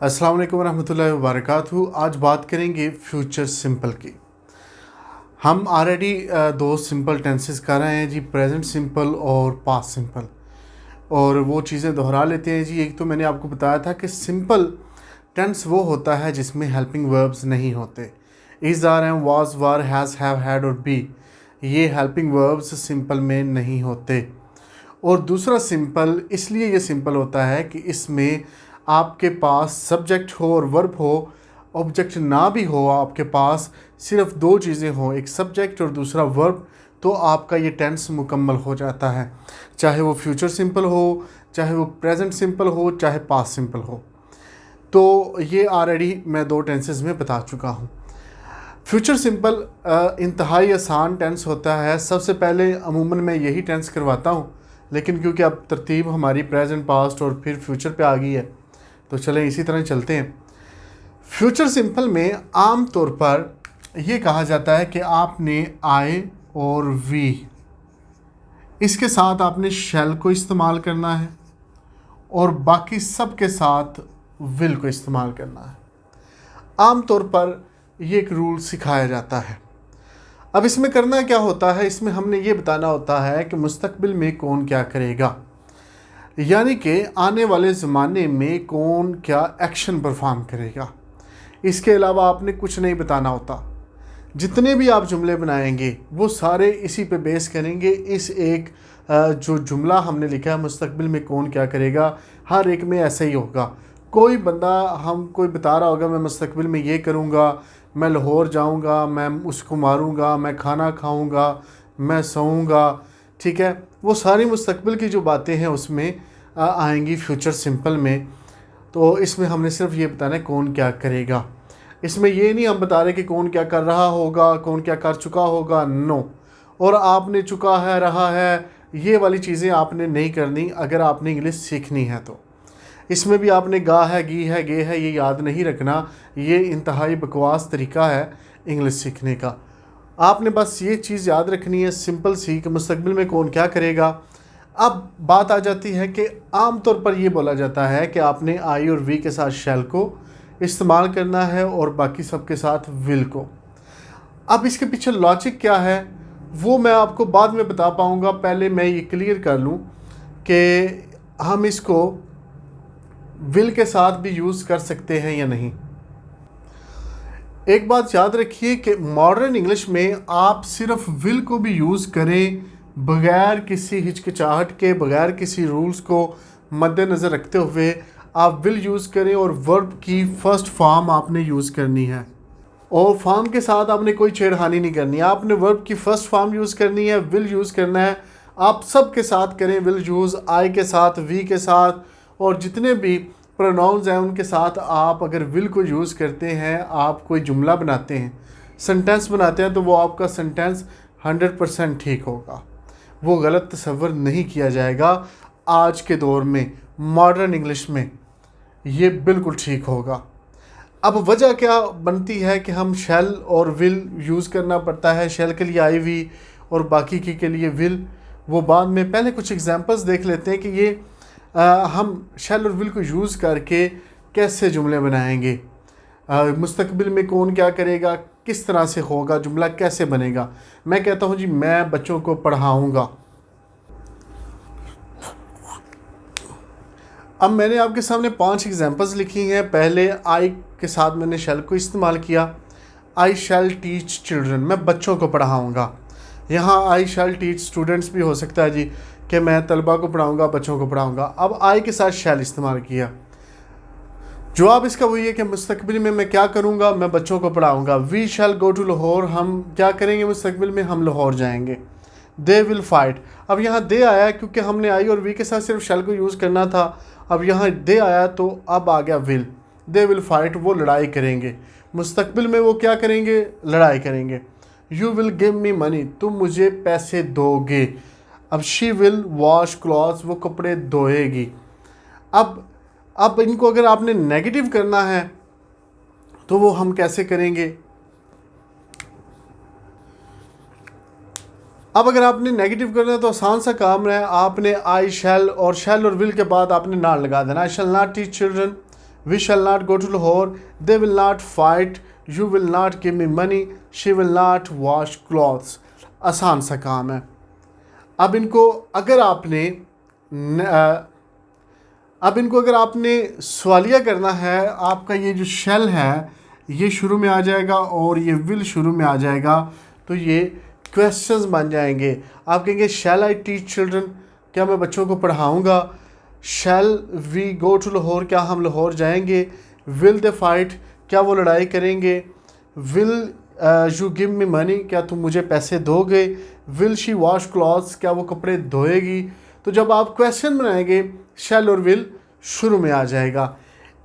अस्सलाम वालेकुम रहमतुल्लाहि व बरकातहू। आज बात करेंगे फ्यूचर सिंपल की। हम ऑलरेडी दो सिंपल टेंसेस कर रहे हैं जी, प्रेजेंट सिंपल और पास्ट सिंपल, और वो चीज़ें दोहरा लेते हैं जी। एक तो मैंने आपको बताया था कि सिंपल टेंस वो होता है जिसमें हेल्पिंग वर्ब्स नहीं होते। Is, are, am, was, were, has, have, had और बी, ये हेल्पिंग वर्ब्स सिंपल में नहीं होते। और दूसरा सिंपल इसलिए ये सिंपल होता है कि इसमें आपके पास सब्जेक्ट हो और वर्ब हो, ऑब्जेक्ट ना भी हो, आपके पास सिर्फ दो चीज़ें हों, एक सब्जेक्ट और दूसरा वर्ब, तो आपका ये टेंस मुकम्मल हो जाता है। चाहे वो फ्यूचर सिंपल हो, चाहे वो प्रेजेंट सिंपल हो, चाहे पास्ट सिंपल हो। तो ये ऑलरेडी मैं दो टेंसेस में बता चुका हूँ। फ्यूचर सिंपल इंतहाई आसान टेंस होता है। सबसे पहले अमूमन मैं यही टेंस करवाता हूँ, लेकिन क्योंकि अब तरतीब हमारी प्रेजेंट, पास्ट और फिर फ्यूचर पे आ गई है, तो चलें इसी तरह चलते हैं। फ्यूचर सिंपल में आम तौर पर ये कहा जाता है कि आपने आई और वी, इसके साथ आपने शैल को इस्तेमाल करना है और बाकी सब के साथ विल को इस्तेमाल करना है। आम तौर पर ये एक रूल सिखाया जाता है। अब इसमें करना क्या होता है, इसमें हमने ये बताना होता है कि मुस्तकबिल में कौन क्या करेगा, यानी कि आने वाले ज़माने में कौन क्या एक्शन परफॉर्म करेगा। इसके अलावा आपने कुछ नहीं बताना होता। जितने भी आप जुमले बनाएंगे वो सारे इसी पे बेस करेंगे। इस एक जो जुमला हमने लिखा है मुस्तकबिल में कौन क्या करेगा, हर एक में ऐसा ही होगा। कोई बंदा कोई बता रहा होगा मैं मुस्तकबिल में ये करूँगा, मैं लाहौर जाऊँगा, मैं उसको मारूँगा, मैं खाना खाऊँगा, मैं सोऊँगा, ठीक है, वो सारी मुस्तकबिल की जो बातें हैं उसमें आएंगी फ्यूचर सिंपल में। तो इसमें हमने सिर्फ ये बताना है कौन क्या करेगा। इसमें ये नहीं हम बता रहे कि कौन क्या कर रहा होगा, कौन क्या कर चुका होगा, नो। और आपने चुका है, रहा है, ये वाली चीज़ें आपने नहीं करनी अगर आपने इंग्लिश सीखनी है। तो इसमें भी आपने गा है, गी है, गे है, ये याद नहीं रखना। ये इंतहाई बकवास तरीका है इंग्लिश सीखने का। आपने बस ये चीज़ याद रखनी है सिंपल सी कि मुस्तकबिल में कौन क्या करेगा। अब बात आ जाती है कि आम तौर पर ये बोला जाता है कि आपने आई और वी के साथ शैल को इस्तेमाल करना है और बाकी सब के साथ विल को। अब इसके पीछे लॉजिक क्या है वो मैं आपको बाद में बता पाऊँगा। पहले मैं ये क्लियर कर लूँ कि हम इसको विल के साथ भी यूज़ कर सकते हैं या नहीं। एक बात याद रखिए कि मॉडर्न इंग्लिश में आप सिर्फ विल को भी यूज़ करें बग़ैर किसी हिचकिचाहट के, बग़ैर किसी रूल्स को मद्देनज़र रखते हुए आप विल यूज़ करें, और वर्ब की फ़र्स्ट फॉर्म आपने यूज़ करनी है और फॉर्म के साथ आपने कोई छेड़खानी नहीं करनी है। आपने वर्ब की फ़र्स्ट फॉर्म यूज़ करनी है, विल यूज़ करना है। आप सब के साथ करें विल यूज़, आई के साथ, वी के साथ, और जितने भी प्रोनाउंस हैं उनके साथ आप अगर विल को यूज़ करते हैं, आप कोई जुमला बनाते हैं, सेंटेंस बनाते हैं, तो वो आपका सेंटेंस 100% ठीक होगा। वो गलत तस्वर नहीं किया जाएगा। आज के दौर में मॉडर्न इंग्लिश में ये बिल्कुल ठीक होगा। अब वजह क्या बनती है कि हम शैल और विल यूज़ करना पड़ता है। शैल के लिए आई वी और बाकी के लिए विल, वो बाद में। पहले कुछ एग्जांपल्स देख लेते हैं कि ये हम शैल और विल को यूज़ करके कैसे जुमले बनाएंगे। मुस्तकबिल में कौन क्या करेगा, किस तरह से होगा, जुमला कैसे बनेगा। मैं कहता हूँ जी मैं बच्चों को पढ़ाऊँगा। अब मैंने आपके सामने 5 एग्जांपल्स लिखी हैं। पहले आई के साथ मैंने शैल को इस्तेमाल किया। आई शैल टीच चिल्ड्रन, मैं बच्चों को पढ़ाऊँगा। यहाँ आई शैल टीच स्टूडेंट्स भी हो सकता है जी कि मैं तलबा को पढ़ाऊँगा, बच्चों को पढ़ाऊँगा। अब आई के साथ शैल इस्तेमाल किया। जवाब इसका वही है कि मुस्तकबिल में मैं क्या करूँगा, मैं बच्चों को पढ़ाऊँगा। We shall go to Lahore, हम क्या करेंगे मुस्तकबिल में, हम लाहौर जाएंगे। दे विल फाइट, अब यहाँ दे आया क्योंकि हमने आई और वी के साथ सिर्फ शैल को यूज़ करना था। अब यहाँ दे आया तो अब आ गया विल। दे विल फाइट, वो लड़ाई करेंगे। मुस्तकबिल में वो क्या करेंगे, लड़ाई करेंगे। You will give me money, तुम मुझे पैसे दोगे। अब शी विल वॉश क्लॉथ्स, वो कपड़े धोएगी। अब इनको अगर आपने नेगेटिव करना है तो वो हम कैसे करेंगे। अब अगर आपने नेगेटिव करना है तो आसान सा काम है, आपने आई शैल और विल के बाद आपने नॉट लगा देना। I shall not teach children, we shall not go to Lahore, they will not fight, you will not give me money, she will not wash clothes. आसान सा काम है। अब इनको अगर आपने सवालिया करना है, आपका ये जो शेल है ये शुरू में आ जाएगा और ये विल शुरू में आ जाएगा, तो ये क्वेश्चंस बन जाएंगे। आप कहेंगे शैल आई टीच चिल्ड्रन, क्या मैं बच्चों को पढ़ाऊँगा। Shall we go to Lahore, क्या हम लाहौर जाएंगे। विल दे फाइट, क्या वो लड़ाई करेंगे। Will you give me money, क्या तुम मुझे पैसे दोगे। विल शी वॉश क्लॉथ्स, क्या वो कपड़े धोएगी। तो जब आप क्वेश्चन बनाएंगे शैल और विल शुरू में आ जाएगा।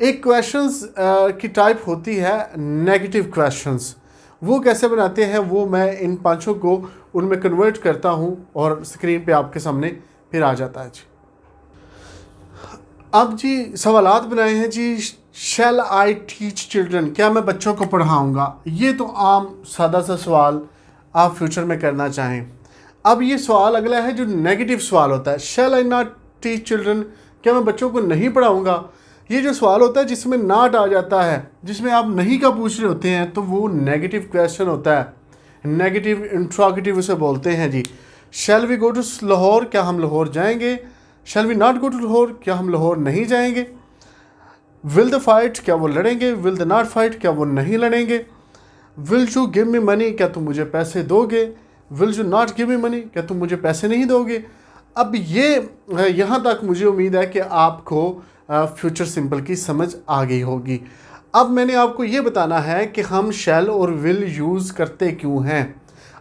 एक क्वेश्चंस की टाइप होती है नेगेटिव क्वेश्चंस, वो कैसे बनाते हैं वो मैं इन पांचों को उनमें कन्वर्ट करता हूं और स्क्रीन पे आपके सामने फिर आ जाता है जी। अब जी सवालात बनाए हैं जी, शैल आई टीच चिल्ड्रन, क्या मैं बच्चों को पढ़ाऊँगा। ये तो आम सादा सा सवाल आप फ्यूचर में करना चाहें। अब ये सवाल अगला है जो नेगेटिव सवाल होता है, शैल आई नॉट टीच चिल्ड्रन, क्या मैं बच्चों को नहीं पढ़ाऊँगा। ये जो सवाल होता है जिसमें नॉट आ जाता है, जिसमें आप नहीं का पूछ रहे होते हैं, तो वो नेगेटिव क्वेश्चन होता है, नेगेटिव इंट्रोगेटिव उसे बोलते हैं जी। Shall we go to Lahore, क्या हम लाहौर जाएंगे। Shall we not go to Lahore, क्या हम लाहौर नहीं जाएंगे। विल द फाइट, क्या वो लड़ेंगे। विल द नॉट फाइट, क्या वो नहीं लड़ेंगे। Will you give me money, क्या तुम मुझे पैसे दोगे। Will you not give me money, क्या तुम मुझे पैसे नहीं दोगे। अब ये यहाँ तक मुझे उम्मीद है कि आपको फ्यूचर सिंपल की समझ आ गई होगी। अब मैंने आपको ये बताना है कि हम शैल और विल यूज़ करते क्यों हैं।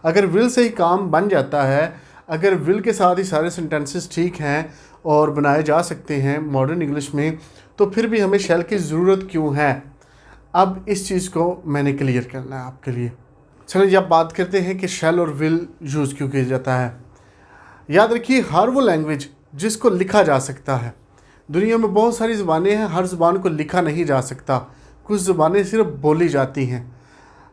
अगर विल से ही काम बन जाता है, अगर विल के साथ ही सारे सेंटेंसेस ठीक हैं और बनाए जा सकते हैं मॉडर्न इंग्लिश में, तो फिर भी हमें शैल की ज़रूरत क्यों है। अब इस चीज़ को मैंने क्लियर करना है आपके लिए। चलिए अब बात करते हैं कि शैल और विल यूज़ क्यों किया जाता है। याद रखिए, हर वो लैंग्वेज जिसको लिखा जा सकता है, दुनिया में बहुत सारी ज़बानें हैं, हर ज़बान को लिखा नहीं जा सकता, कुछ ज़बानें सिर्फ बोली जाती हैं।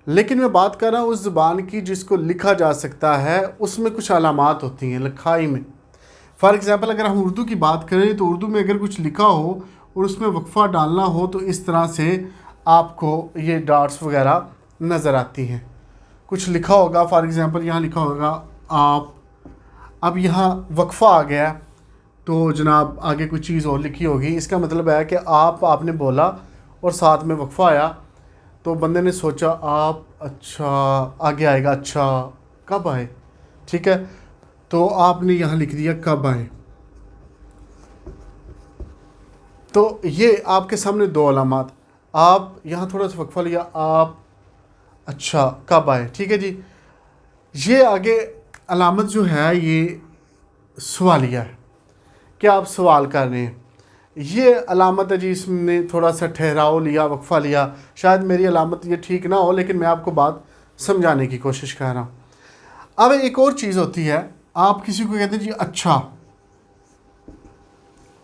लेकिन मैं बात कर रहा हूँ उस ज़बान की जिसको लिखा जा सकता है, उसमें कुछ अलामात होती हैं लिखाई में। फॉर एग्ज़ाम्पल अगर हम उर्दू की बात करें तो उर्दू में अगर कुछ लिखा हो और उसमें वक्फ़ा डालना हो तो इस तरह से आपको ये डॉट्स वगैरह नज़र आती हैं। कुछ लिखा होगा, फॉर एग्ज़ाम्पल यहाँ लिखा होगा आप, अब यहाँ वक्फ़ा आ गया तो जनाब आगे कोई चीज़ और लिखी होगी। इसका मतलब है कि आपने बोला और साथ में वक्फ़ा आया, तो बंदे ने सोचा आप, अच्छा आगे आएगा अच्छा कब आए, ठीक है, तो आपने यहाँ लिख दिया कब आए। तो ये आपके सामने दो अलामात, आप यहाँ थोड़ा सा वक्फ़ा लिया, आप अच्छा कब आए, ठीक है जी। ये आगे अलामत जो है ये सवालिया है कि आप सवाल कर रहे हैं। ये अलामत है जी, इसने थोड़ा सा ठहराव लिया, वक्फ़ा लिया। शायद मेरी अलामत ये ठीक ना हो, लेकिन मैं आपको बात समझाने की कोशिश कर रहा हूँ। अब एक और चीज़ होती है, आप किसी को कहते हैं जी अच्छा,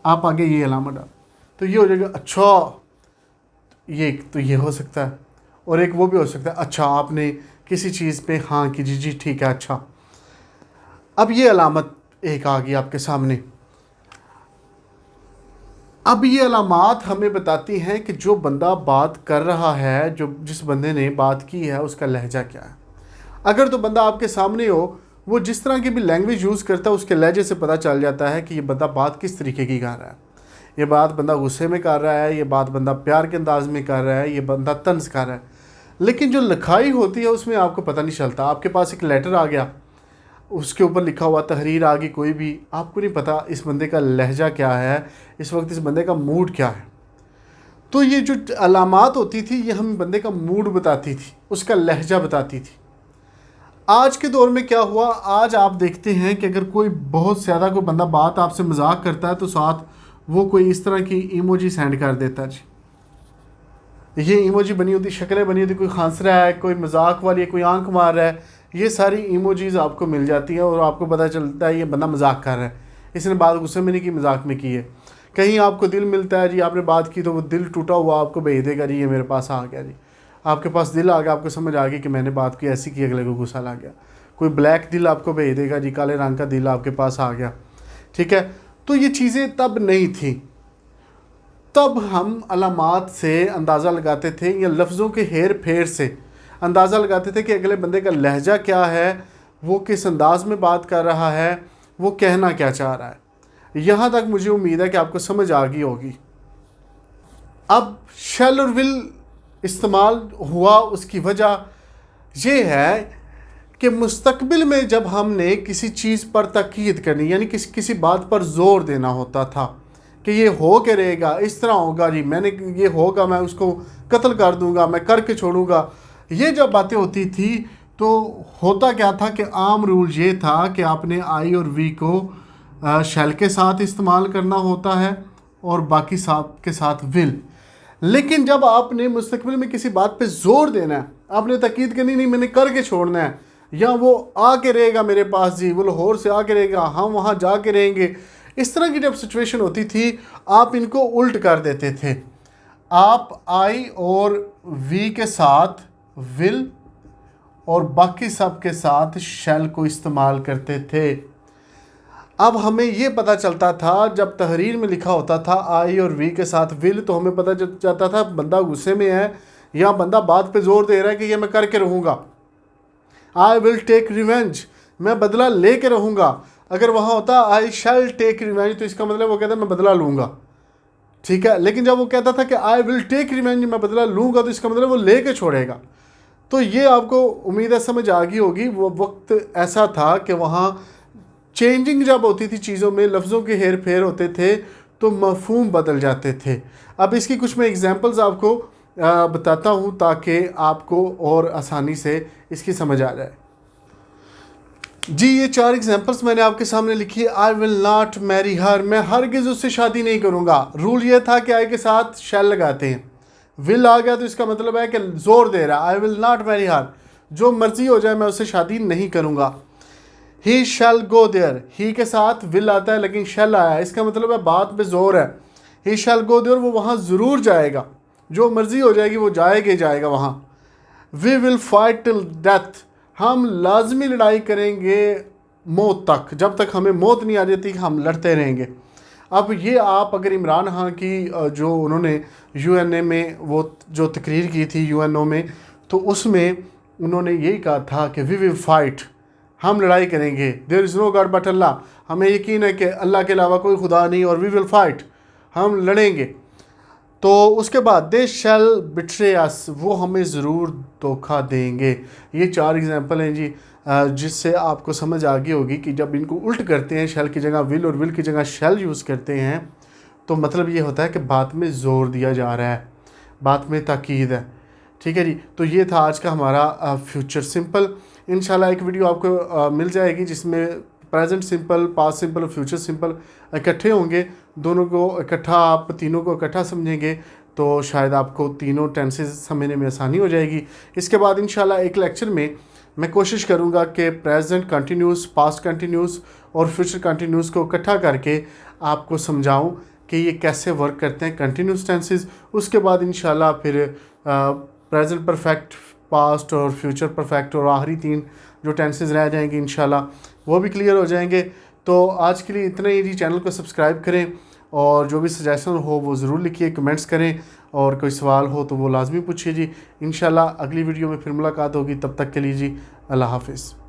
आप आगे ये अलामत डाल, तो ये हो जाएगा अच्छा, ये तो ये हो सकता है, और एक वो भी हो सकता है अच्छा आपने किसी चीज़ पे हाँ की, जी ठीक है अच्छा। अब ये अलामत एक आ गई आपके सामने। अब ये अलामात हमें बताती हैं कि जो बंदा बात कर रहा है, जो जिस बंदे ने बात की है, उसका लहजा क्या है। अगर तो बंदा आपके सामने हो, वो जिस तरह की भी लैंग्वेज यूज़ करता है उसके लहजे से पता चल जाता है कि ये बंदा बात किस तरीके की कर रहा है। ये बात बंदा गुस्से में कर रहा है, ये बात बंदा प्यार के अंदाज में कर रहा है, ये बंदा तंज कर रहा है। लेकिन जो लिखाई होती है उसमें आपको पता नहीं चलता। आपके पास एक लेटर आ गया, उसके ऊपर लिखा हुआ तहरीर आ गई कोई भी, आपको नहीं पता इस बंदे का लहजा क्या है, इस वक्त इस बंदे का मूड क्या है। तो ये जो अलामात होती थी ये हम बंदे का मूड बताती थी, उसका लहजा बताती थी। आज के दौर में क्या हुआ, आज आप देखते हैं कि अगर कोई बहुत ज़्यादा कोई बंदा बात आपसे मजाक करता है तो साथ वो कोई इस तरह की इमोजी सेंड कर देता है जी। ये इमोजी बनी होती, शक्लें बनी होती, कोई हंस रहा है, कोई मजाक वाली है, कोई आंख मार रहा है, ये सारी इमोजीज़ आपको मिल जाती है और आपको पता चलता है ये बंदा मजाक कर रहा है, इसने बात गुस्से में नहीं की, मजाक में की है। कहीं आपको दिल मिलता है जी, आपने बात की तो वो दिल टूटा हुआ आपको भेज देगा जी, ये मेरे पास आ गया जी, आपके पास दिल आ गया, आपको समझ आ गई कि मैंने बात की ऐसी की, अगले को गुस्सा लग गया। कोई ब्लैक दिल आपको भेज देगा जी, काले रंग का दिल आपके पास आ गया, ठीक है। तो ये चीज़ें तब नहीं थी। तब हम अलामात से अंदाज़ा लगाते थे या लफ्ज़ों के हेर फेर से अंदाज़ा लगाते थे कि अगले बंदे का लहजा क्या है, वो किस अंदाज में बात कर रहा है, वो कहना क्या चाह रहा है। यहाँ तक मुझे उम्मीद है कि आपको समझ आ गई होगी। अब शैल और विल इस्तेमाल हुआ, उसकी वजह ये है कि मुस्तकबिल में जब हमने किसी चीज़ पर ताकीद करनी, यानी किसी बात पर ज़ोर देना होता था कि ये हो के रहेगा, इस तरह होगा जी, मैंने ये होगा, मैं उसको कत्ल कर दूंगा, मैं करके छोड़ूंगा, ये जब बातें होती थी तो होता क्या था कि आम रूल ये था कि आपने आई और वी को शैल के साथ इस्तेमाल करना होता है और बाकी साथ के साथ विल। लेकिन जब आपने मुस्तकबिल में किसी बात पे ज़ोर देना है, आपने ताकीद करनी, नहीं मैंने करके छोड़ना है, या वो आके रहेगा मेरे पास जी, वो लाहौर से आके रहेगा, हम वहाँ जा के रहेंगे, इस तरह की जब सिचुएशन होती थी आप इनको उल्ट कर देते थे। आप आई और वी के साथ विल और बाकी सब के साथ शैल को इस्तेमाल करते थे। अब हमें ये पता चलता था जब तहरीर में लिखा होता था आई और वी के साथ विल, तो हमें पता चल जाता था बंदा गुस्से में है या बंदा बात पे जोर दे रहा है कि ये मैं करके रहूँगा। आई विल टेक रिवेंज, मैं बदला ले के रहूँगा। अगर वहाँ होता आई शैल टेक रिवेंज तो इसका मतलब वो कहता मैं बदला लूँगा, ठीक है। लेकिन जब वो कहता था कि आई विल टेक रिवेंज, मैं बदला लूँगा, तो इसका मतलब वो ले के छोड़ेगा। तो ये आपको उम्मीद है समझ आ गई होगी। वो वक्त ऐसा था कि वहाँ चेंजिंग जब होती थी चीज़ों में, लफ्ज़ों के हेर फेर होते थे तो मफ़हूम बदल जाते थे। अब इसकी कुछ मैं एग्जांपल्स आपको बताता हूँ ताकि आपको और आसानी से इसकी समझ आ जाए। जी ये 4 एग्जांपल्स मैंने आपके सामने लिखी है। I will not marry her, मैं हरगिज़ उससे शादी नहीं करूँगा। रूल ये था कि आई के साथ शैल लगाते हैं, विल आ गया तो इसका मतलब है कि ज़ोर दे रहा है, I will not marry her, जो मर्ज़ी हो जाए मैं उससे शादी नहीं करूँगा। ही शैल गो देयर, ही के साथ विल आता है लेकिन शैल आया, इसका मतलब है बात पे ज़ोर है। ही शैल गो देयर, वो वहाँ ज़रूर जाएगा, जो मर्ज़ी हो जाएगी वो जाएगा ही जाएगा वहाँ। We will fight till death, हम लाजमी लड़ाई करेंगे मौत तक, जब तक हमें मौत नहीं आ जाती हम लड़ते रहेंगे। अब ये आप अगर इमरान खान की जो उन्होंने यूएनए में वो जो तकरीर की थी यूएनओ में, तो उसमें उन्होंने यही कहा था कि वी विल फाइट, हम लड़ाई करेंगे। There is no God but Allah, हमें यकीन है कि अल्लाह के अलावा कोई खुदा नहीं, और वी विल फाइट, हम लड़ेंगे। तो उसके बाद दे शैल बिट्रे अस, वो हमें ज़रूर धोखा देंगे। ये 4 एग्जांपल हैं जी, जिससे आपको समझ आ गई होगी कि जब इनको उल्ट करते हैं, शैल की जगह विल और विल की जगह शैल यूज़ करते हैं, तो मतलब ये होता है कि बात में ज़ोर दिया जा रहा है, बात में ताकीद है, ठीक है जी। तो ये था आज का हमारा फ्यूचर सिंपल। इंशाल्लाह एक वीडियो आपको मिल जाएगी जिसमें प्रेजेंट सिंपल, पास्ट सिंपल और फ्यूचर सिंपल इकट्ठे होंगे। दोनों को इकट्ठा, आप तीनों को इकट्ठा समझेंगे तो शायद आपको तीनों टेंसेस समझने में आसानी हो जाएगी। इसके बाद इंशाल्लाह एक लेक्चर में मैं कोशिश करूंगा कि प्रेजेंट कंटिन्यूस, पास्ट कंटिन्यूस और फ्यूचर कंटिन्यूस को इकट्ठा करके आपको समझाऊं कि ये कैसे वर्क करते हैं कंटिन्यूस टेंसेस। उसके बाद इंशाल्लाह फिर प्रेजेंट परफेक्ट, पास्ट और फ्यूचर परफेक्ट और आखिरी 3 जो टेंसेस रह जाएंगे इंशाल्लाह वो भी क्लियर हो जाएंगे। तो आज के लिए इतना ही जी। चैनल को सब्सक्राइब करें और जो भी सजेशन हो वो ज़रूर लिखिए, कमेंट्स करें, और कोई सवाल हो तो वो लाजमी पूछिए जी। इंशाल्लाह अगली वीडियो में फिर मुलाकात होगी, तब तक के लिए जी अल्लाह हाफिज़।